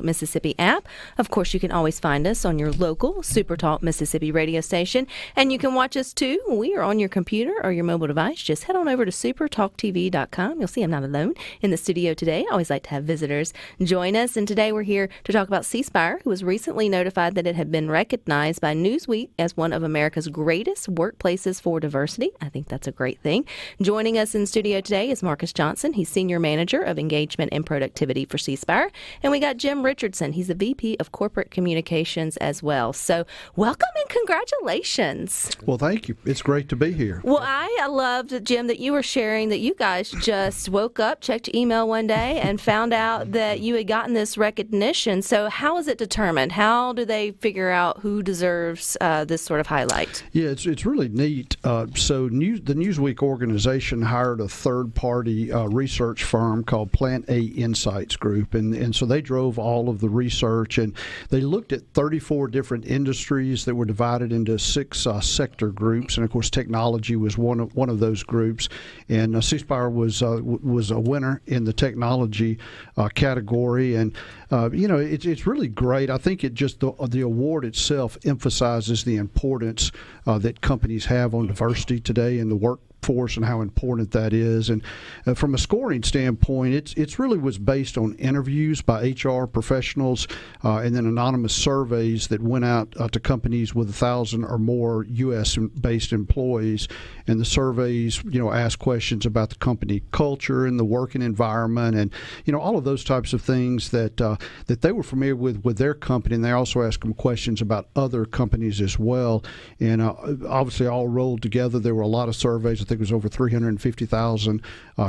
Mississippi app. Of course, you can always find us on your local SuperTalk Mississippi radio station, and you can watch us too. We are on your computer or your mobile device. Just head on over to supertalktv.com. You'll see I'm not alone in the studio today. I always like to have visitors join us, and today we're here to talk about CSpire, who was recently notified that it had been recognized by Newsweek as one of America's greatest workplaces for diversity. I think that's a great thing. Joining us in studio today is Marcus Johnson. He's Senior Manager of Engagement and Productivity for CSpire, and we got Jim Richardson. He's the VP of Corporate Communications as well. So welcome and congratulations. Well, thank you. It's great to be here. Well, I loved, Jim, that you were sharing that you guys just woke up, checked your email one day, and found out that you had gotten this recognition. So how is it determined? How do they figure out who deserves this sort of highlight? Yeah, it's really neat. The Newsweek organization hired a third-party research firm called Plant A Insights Group, and so they drove all of the research, and they looked at 34 different industries that were divided into 6 sector groups, and of course technology was one of those groups, and CSpire was a winner in the technology category, and it's really great. I think it just the award itself emphasizes the importance that companies have on diversity today in the workforce and how important that is. And from a scoring standpoint, it's really was based on interviews by HR professionals and then anonymous surveys that went out to companies with 1,000 or more U.S.-based employees. And the surveys, asked questions about the company culture and the working environment, and all of those types of things that they were familiar with their company. And they also asked them questions about other companies as well. And obviously, all rolled together, there were a lot of surveys. I think it was over 350,000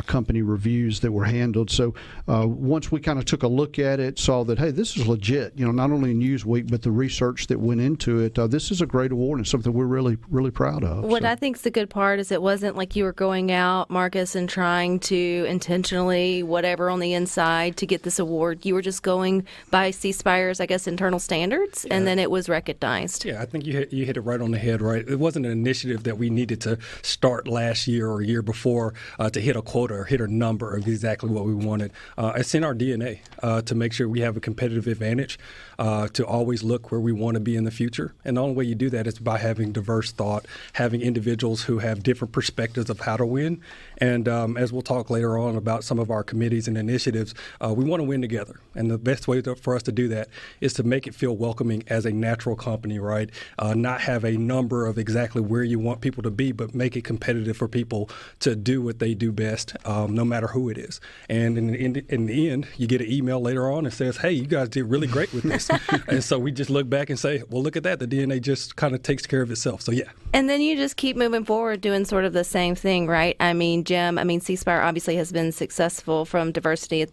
company reviews that were handled. So once we kind of took a look at it, saw that, hey, this is legit. Not only Newsweek, but the research that went into it. This is a great award and something we're really, really proud of. What I think is the good part is it wasn't like you were going out, Marcus, and trying to intentionally, whatever on the inside, to get this award. You were just going by CSpire's, I guess, internal standards, and then it was recognized. Yeah, I think you hit it right on the head, right? It wasn't an initiative that we needed to start last year or a year before to hit a quota or hit a number of exactly what we wanted. It's in our DNA to make sure we have a competitive advantage, to always look where we want to be in the future. And the only way you do that is by having diverse thought, having individuals who have different perspectives of how to win. And as we'll talk later on about some of our committees and initiatives, we want to win together. And the best way for us to do that is to make it feel welcoming as a natural company, right? Not have a number of exactly where you want people to be, but make it competitive for people to do what they do best, no matter who it is. And in the end, you get an email later on that says, hey, you guys did really great with this. And so we just look back and say, well, look at that. The DNA just kind of takes care of itself. So, yeah. And then you just keep moving forward doing sort of the same thing, right? I mean, Jim, CSpire obviously has been successful from diversity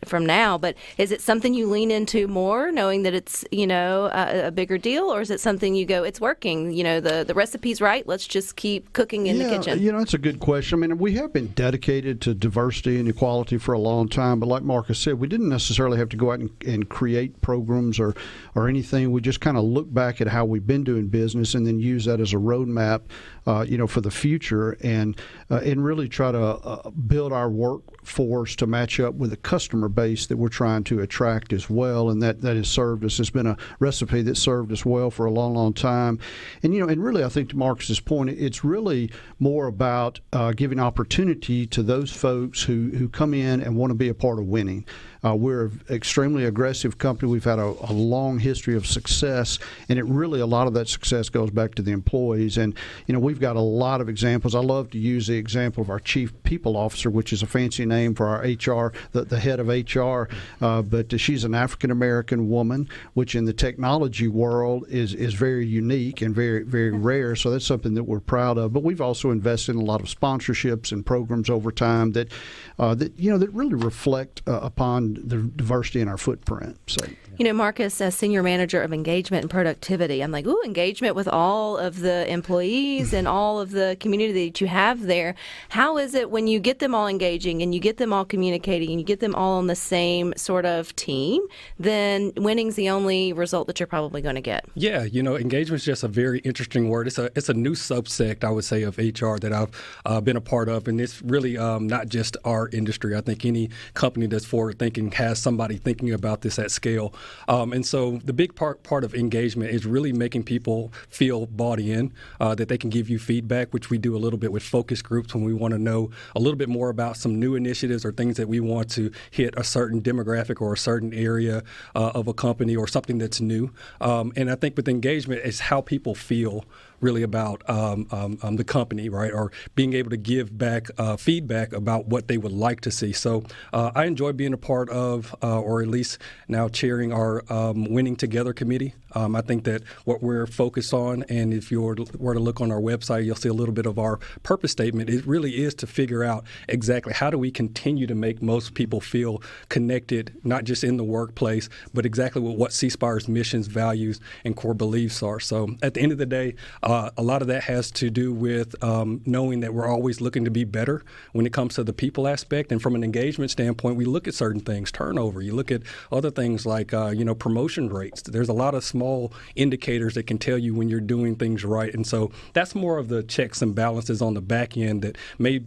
from now, but is it something you lean into more, knowing that it's, a bigger deal, or is it something you go, it's working, the recipe's right, let's just keep cooking in the kitchen? It's a good question. I mean, we have been dedicated to diversity and equality for a long time, but like Marcus said, we didn't necessarily have to go out and create programs or anything. We just kind of look back at how we've been doing business and then use that as a roadmap, for the future, and really try to build our workforce to match up with the customer base that we're trying to attract as well. And that has served us. It's been a recipe that served us well for a long, long time. And, and really, I think to Marcus's point, it's really more about giving opportunity to those folks who come in and want to be a part of winning. We're an extremely aggressive company. We've had a long history of success, and a lot of that success goes back to the employees. And, we've got a lot of examples. I love to use the example of our Chief People Officer, which is a fancy name for our HR, the head of HR, but she's an African-American woman, which in the technology world is very unique and very, very rare. So that's something that we're proud of. But we've also invested in a lot of sponsorships and programs over time that really reflect upon the diversity in our footprint. So, Marcus, as Senior Manager of Engagement and Productivity, I'm like, ooh, engagement with all of the employees and all of the community that you have there. How is it when you get them all engaging and you get them all communicating and you get them all on the same sort of team, then winning's the only result that you're probably going to get? Yeah, engagement is just a very interesting word. It's a new subsect, I would say, of HR that I've been a part of, and it's really not just our industry. I think any company that's forward thinking thinking has somebody thinking about this at scale. And so the big part of engagement is really making people feel bought in, that they can give you feedback, which we do a little bit with focus groups when we want to know a little bit more about some new initiatives or things that we want to hit a certain demographic or a certain area of a company or something that's new. And I think with engagement, it's how people feel really about the company, right, or being able to give back feedback about what they would like to see. So I enjoy being a part of, or at least now chairing our Winning Together committee. I think that what we're focused on, and if you were to look on our website, you'll see a little bit of our purpose statement. It really is to figure out exactly how do we continue to make most people feel connected, not just in the workplace, but exactly what CSpire's missions, values, and core beliefs are. So at the end of the day, a lot of that has to do with knowing that we're always looking to be better when it comes to the people aspect. And from an engagement standpoint, we look at certain things, turnover. You look at other things like, promotion rates. There's a lot of small indicators that can tell you when you're doing things right. And so that's more of the checks and balances on the back end that may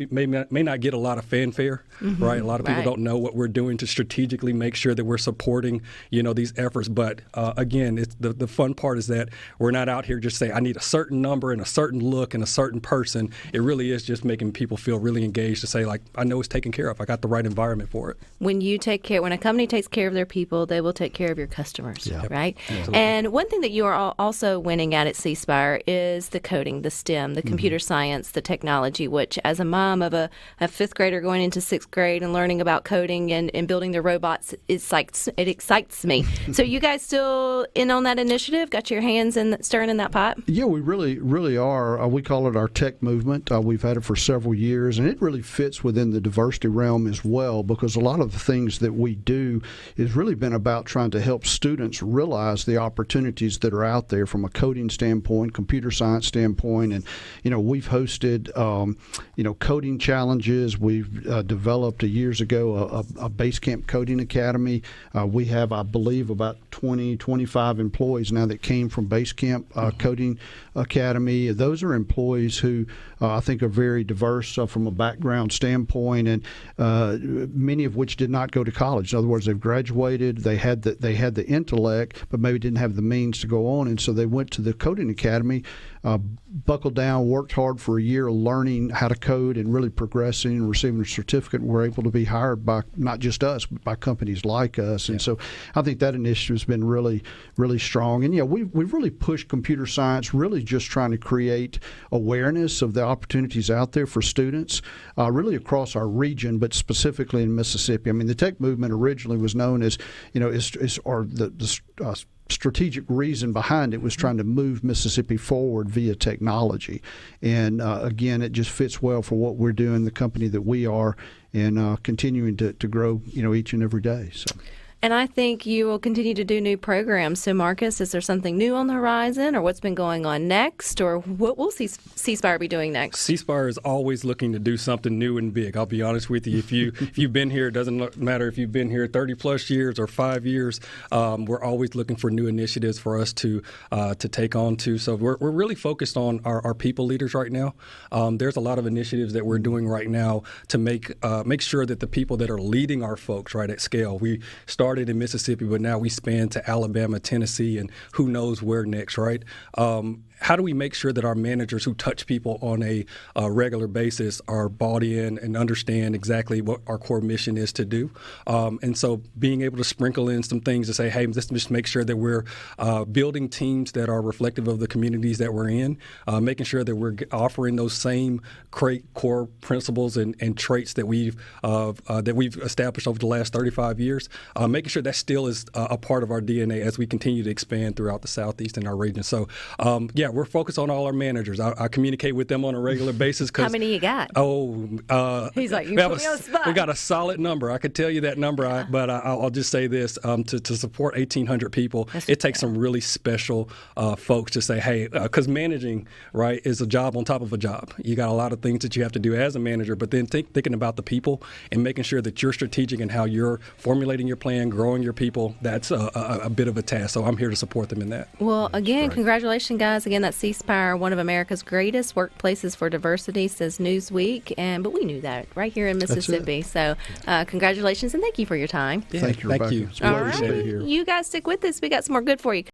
not get a lot of fanfare, right? A lot of people don't know what we're doing to strategically make sure that we're supporting, these efforts. But again, it's the fun part is that we're not out here just saying, I need a certain number and a certain look and a certain person. It really is just making people feel really engaged to say, like, I know it's taken care of. I got the right environment for it. When a company takes care of their people, they will take care of your customers, right? Absolutely. And one thing that you are also winning at CSpire is the coding, the STEM, the computer science, the technology, which as a mom of a fifth grader going into sixth grade and learning about coding and building their robots, it excites me. So you guys still in on that initiative? Got your hands stirring in that pot? Yeah, we really are. We call it our tech movement. We've had it for several years, and it really fits within the diversity realm as well, because a lot of the things that we do has really been about trying to help students realize the opportunities that are out there from a coding standpoint, computer science standpoint. And, we've hosted, coding challenges. We've developed years ago a Basecamp Coding Academy. We have, I believe, about 25 employees now that came from Basecamp Coding Academy. Those are employees who I think are very diverse from a background standpoint, and many of which did not go to college. In other words, they've graduated, they had the intellect, but maybe didn't have the means to go on, and so they went to the Coding Academy, buckled down, worked hard for a year learning how to code and really progressing and receiving a certificate. We're able to be hired by not just us, but by companies like us. And so I think that initiative has been really, really strong. And we've really pushed computer science, really just trying to create awareness of the opportunities out there for students, really across our region, but specifically in Mississippi. I mean, the tech movement originally was known as, the strategic reason behind it was trying to move Mississippi forward via technology. And again, it just fits well for what we're doing, the company that we are, and continuing to grow, each and every day. So. And I think you will continue to do new programs. So, Marcus, is there something new on the horizon, or what's been going on next, or what will CSpire be doing next? CSpire is always looking to do something new and big. I'll be honest with you. If you've been here, it doesn't matter if you've been here 30 plus years or 5 years. We're always looking for new initiatives for us to take on to. So we're really focused on our people leaders right now. There's a lot of initiatives that we're doing right now to make sure that the people that are leading our folks right at scale. We started in Mississippi, but now we span to Alabama, Tennessee, and who knows where next, right? How do we make sure that our managers who touch people on a regular basis are bought in and understand exactly what our core mission is to do? And so being able to sprinkle in some things to say, hey, let's just make sure that we're building teams that are reflective of the communities that we're in, making sure that we're offering those same core principles and traits that we've established over the last 35 years, making sure that still is a part of our DNA as we continue to expand throughout the Southeast and our region. So, we're focused on all our managers. I communicate with them on a regular basis. How many you got? He's like, you put me on the spot. We got a solid number. I could tell you that number, but I'll just say this. To support 1,800 people, it takes some really special folks to say, hey, because managing, right, is a job on top of a job. You got a lot of things that you have to do as a manager, but then thinking about the people and making sure that you're strategic in how you're formulating your plan, and growing your people, that's a bit of a task. So I'm here to support them in that. Well, again, congratulations, guys. Again, that's CSpire, one of America's greatest workplaces for diversity, says Newsweek. But we knew that right here in Mississippi. So congratulations, and thank you for your time. Yeah, Thank you, Rebecca. Thank you. It's a pleasure to be All right. here. You guys stick with us. We got some more good for you.